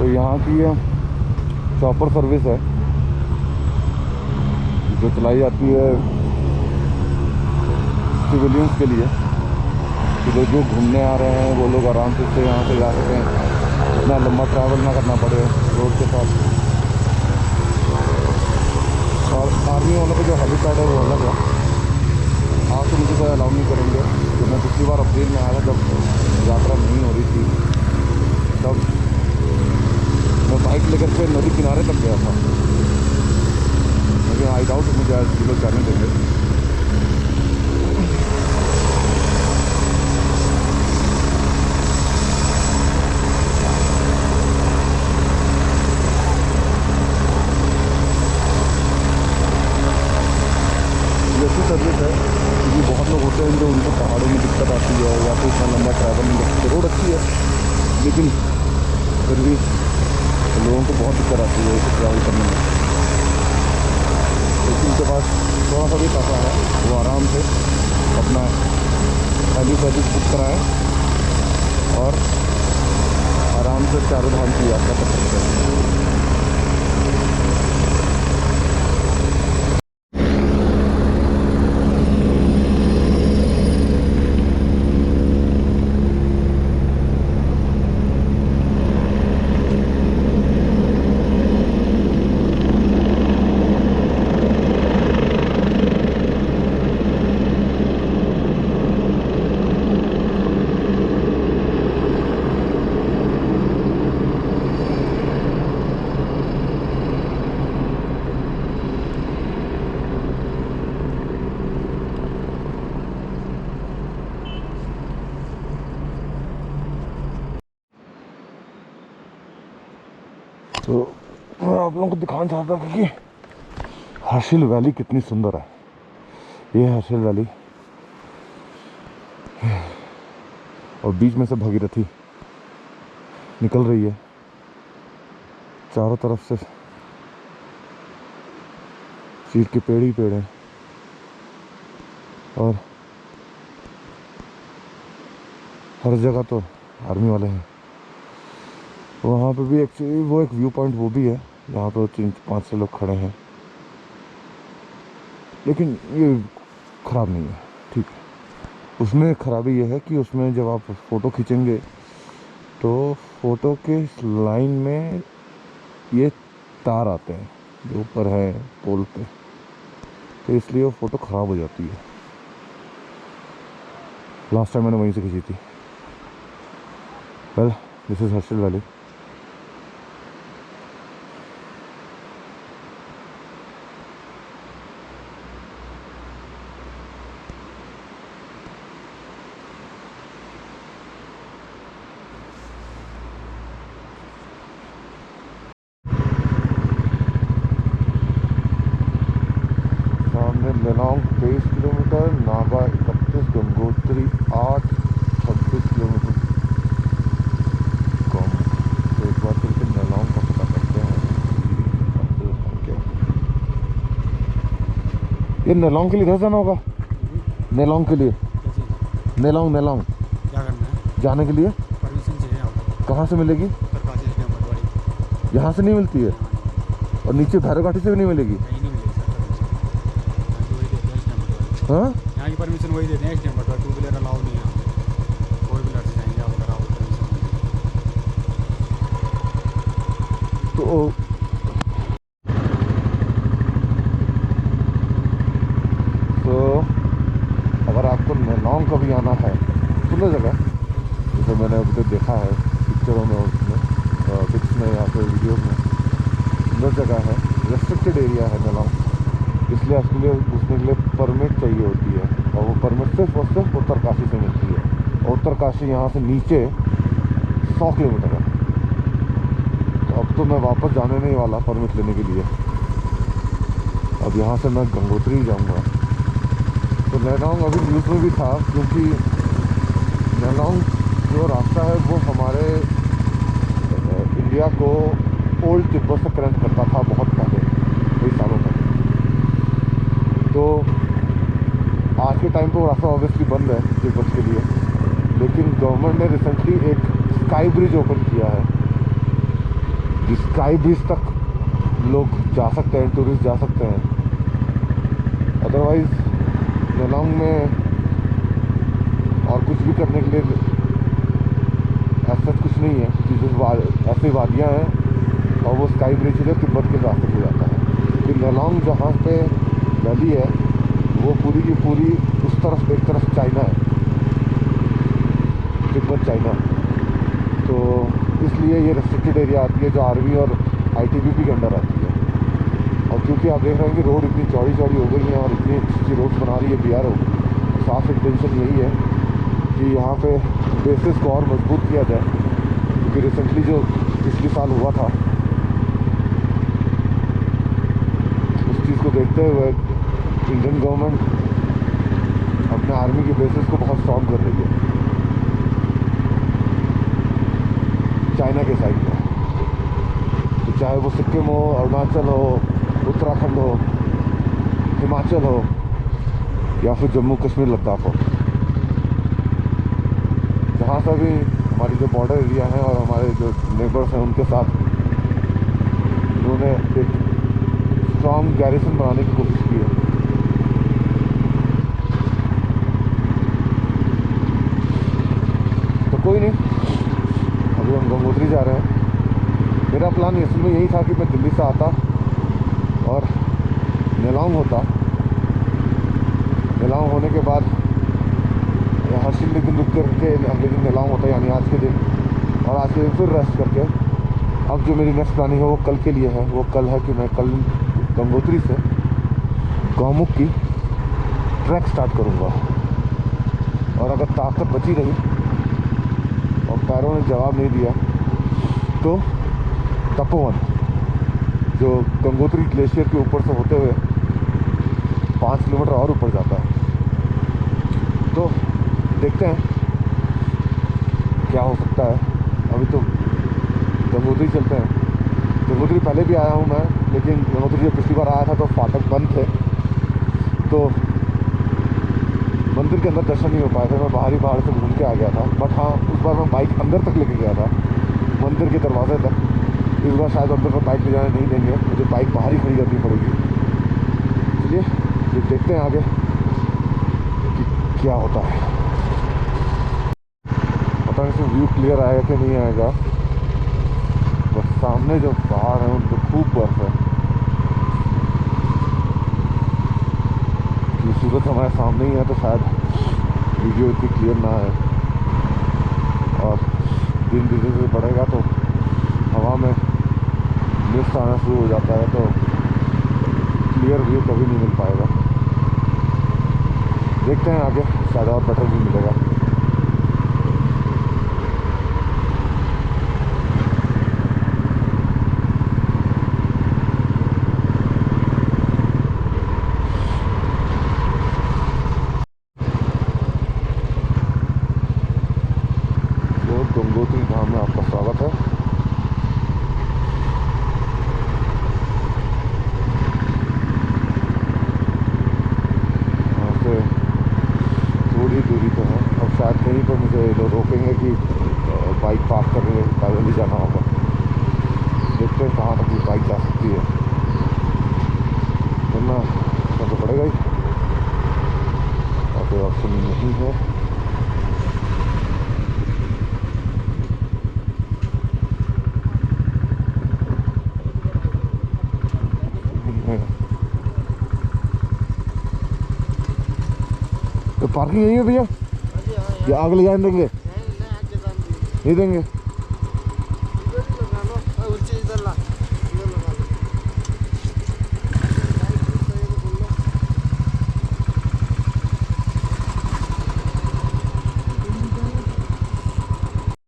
तो यहाँ की ये चॉपर सर्विस है जो चलाई जाती है सिविलियंस के लिए, कि जो घूमने आ रहे हैं वो लोग आराम से यहाँ से जा सकें, इतना लंबा ट्रैवल ना करना पड़े रोड के साथ। और आर्मी वालों का जो हेलीपैड है वो अलग है, आज तो मुझे कोई अलाउ नहीं करेंगे। तो मैं पिछली बार अप्रैल में आया था जब यात्रा नहीं हो रही थी, तब मैं बाइक लेकर के नदी किनारे तक गया था, लेकिन आई डाउट मुझे आज लोग जाने देंगे। ऐसी सर्विस है क्योंकि बहुत लोग होते हैं जो उनको पहाड़ों में दिक्कत आती है या फिर इतना लंबा ट्रैवल नहीं करते। रोड अच्छी है लेकिन फिर भी लोगों को बहुत दिक्कत आती है इसे ट्रैवल करने में। लेकिन उनके पास थोड़ा सा भी पैसा है वो आराम से अपना हेली सर्विस बुक कराएँ और आराम से चारों धाम की यात्रा कर सकते हैं। तो मैं आप लोगों को दिखाना चाहता हूँ कि हर्सिल वैली कितनी सुंदर है। ये है हर्सिल वैली और बीच में से भागीरथी निकल रही है। चारों तरफ से चीड़ के पेड़ ही पेड़ हैं और हर जगह तो आर्मी वाले हैं। वहाँ पे भी एक्चुअली वो एक व्यू पॉइंट वो भी है जहाँ पे 3-5 लोग खड़े हैं, लेकिन ये ख़राब नहीं है, ठीक है। उसमें ख़राबी ये है कि उसमें जब आप फ़ोटो खींचेंगे तो फ़ोटो के लाइन में ये तार आते हैं जो ऊपर है पोल पे, तो इसलिए वो फ़ोटो ख़राब हो जाती है। लास्ट टाइम मैंने वहीं से खींची थी। Well, this is Harsil valley. Nelong 23 kilometre, Naga 31, Gangotri 8, 26 kilometre. तो एक बार फिर से नेलोंग का पता करते हैं। ये नेलोंग के लिए इधर जाना होगा? नेलोंग के लिए? नेलोंग नेलोंग क्या करना है? जाने के लिए परमिशन चाहिए। कहाँ से मिलेगी? Uttarkashi SDM Office। यहाँ से नहीं मिलती है और नीचे भैरव घाटी से भी नहीं मिलेगी? हाँ, यहाँ की परमिशन वही देते हैं SDM Office। 2 व्हीलर अलाउ नहीं है, 4 व्हीलर से जाएंगे आप अगर आप तो अगर आपको नेलोंग कभी आना है, सुंदर जगह जैसे मैंने अभी तक देखा है पिक्चरों में, उसमें पिक्स में या फिर वीडियो में, सुंदर जगह है। रेस्ट्रिक्टेड एरिया है नेलोंग, इसलिए उसके लिए घुसने के लिए परमिट चाहिए होती है और वो परमिट सिर्फ और सिर्फ उत्तरकाशी से मिलती है। और उत्तरकाशी यहाँ से नीचे 100 किलोमीटर है। तो अब तो मैं वापस जाने नहीं वाला परमिट लेने के लिए, अब यहाँ से मैं गंगोत्री जाऊँगा। तो नेलोंग अभी न्यूज़ में भी था क्योंकि नेलोंग जो रास्ता है वो हमारे इंडिया को ओल्ड तिब्बत से कनेक्ट करता था बहुत पहले, कई सालों तक। तो आज के टाइम पे वो रास्ता ऑब्वियसली बंद है तिब्बत के लिए, लेकिन गवर्नमेंट ने रिसेंटली एक स्काई ब्रिज ओपन किया है स्काई ब्रिज तक लोग जा सकते हैं, टूरिस्ट जा सकते हैं। अदरवाइज़ नेलोंग में और कुछ भी करने के लिए ऐसा कुछ नहीं है, कि जो ऐसी वादियाँ हैं और वो स्काई ब्रिज है जो तिब्बत के रास्ते से जाता है। कि नेलोंग जहाँ पे वैली है वो पूरी की पूरी उस तरफ, एक तरफ चाइना है, तिब्बत चाइना। तो इसलिए ये रेस्ट्रिक्टेड एरिया आती है जो आर्मी और आईटीबीपी के अंडर आती है। और क्योंकि आप देख रहे हैं कि रोड इतनी चौड़ी चौड़ी हो गई है और इतनी अच्छी रोड बना रही है बीआरओ, साफ इंटेंशन यही है कि यहाँ पे बेसिस को और मजबूत किया जाए। क्योंकि रिसेंटली जो पिछले साल हुआ था, उस चीज़ को देखते हुए इंडियन गवर्नमेंट अपने आर्मी की बेसिस को बहुत स्ट्रॉन्ग कर रही है चाइना के साइड में। तो चाहे वो सिक्किम हो, अरुणाचल हो, उत्तराखंड हो, हिमाचल हो, या फिर जम्मू कश्मीर लद्दाख हो, जहाँ से भी हमारी जो बॉर्डर एरिया है और हमारे जो नेबर्स हैं उनके साथ उन्होंने एक स्ट्रॉन्ग गैरिसन बनाने की कोशिश की है। तो कोई नहीं, अभी हम गंगोत्री जा रहे हैं। मेरा प्लान इसमें यही था कि मैं दिल्ली से आता और नेलोंग होता। नेलोंग होने के बाद हर्षिल के दिन रुक करके अगले दिन नेलोंग होता, यानी आज के दिन, और आज के दिन फिर रेस्ट करके अब जो मेरी नेक्स्ट प्लानिंग है वो कल के लिए है। वो कल है कि मैं कल गंगोत्री से गौमुख की ट्रैक स्टार्ट करूँगा। और अगर ताकत बची रही और पैरों ने जवाब नहीं दिया तो तपोवन, जो गंगोत्री ग्लेशियर के ऊपर से होते हुए 5 किलोमीटर और ऊपर जाता है। तो देखते हैं क्या हो सकता है। अभी तो गंगोत्री चलते हैं। गंगोत्री पहले भी आया हूँ मैं, लेकिन गंगोत्री जब पिछली बार आया था तो फाटक बंद थे, तो मंदिर के अंदर दर्शन नहीं हो पाए थे। मैं बाहरी पहाड़ से घूम के आ गया था। बट हाँ, उस बार मैं बाइक अंदर तक लेके गया था, मंदिर के दरवाजे तक। इस बार शायद अंदर पर बाइक ले जाने नहीं देंगे, मुझे बाइक बाहर ही खड़ी करनी पड़ेगी। चलिए फिर देखते हैं आगे कि क्या होता है। पता नहीं से व्यू क्लियर आएगा कि नहीं आएगा, बस सामने जो पहाड़ है उन पर खूब बर्फ है। ये सूरज हमारे सामने ही है तो शायद वीडियो इतनी क्लियर ना है। और दिन धीरे धीरे बढ़ेगा तो हवा में मिस्ट आना शुरू हो जाता है, तो क्लियर व्यू कभी नहीं मिल पाएगा। देखते हैं आगे, शायद और बेटर व्यू मिलेगा। गंगोत्री धाम में आपका स्वागत है। यहाँ से थोड़ी दूरी तो है। अब शायद कहीं पर मुझे लोग रोकेंगे कि बाइक पार्क करके पैदल ही जाना होगा। देखते हैं कहाँ तक ये बाइक जा सकती है, वरना तो पड़ेगा ही और कोई ऑप्शन नहीं है। तो पार्किंग यही है भैया, या आगे ले जाने देंगे? नहीं देंगे।